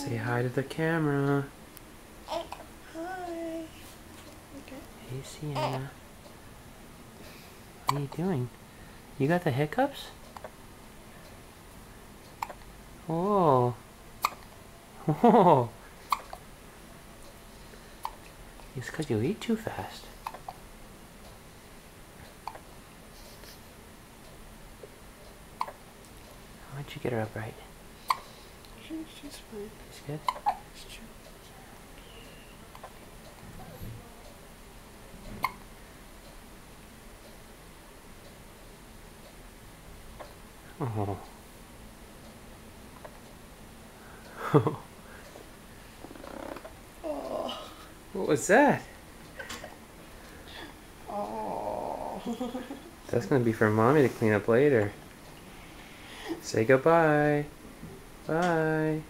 Say hi to the camera. Hi. Okay. Hey, Sienna. What are you doing? You got the hiccups? Oh. Oh. It's because you eat too fast. Why don't you get her upright? She's fine. She's good? It's true. Oh. Oh. What was that? Oh. That's gonna be for Mommy to clean up later. Say goodbye. Bye.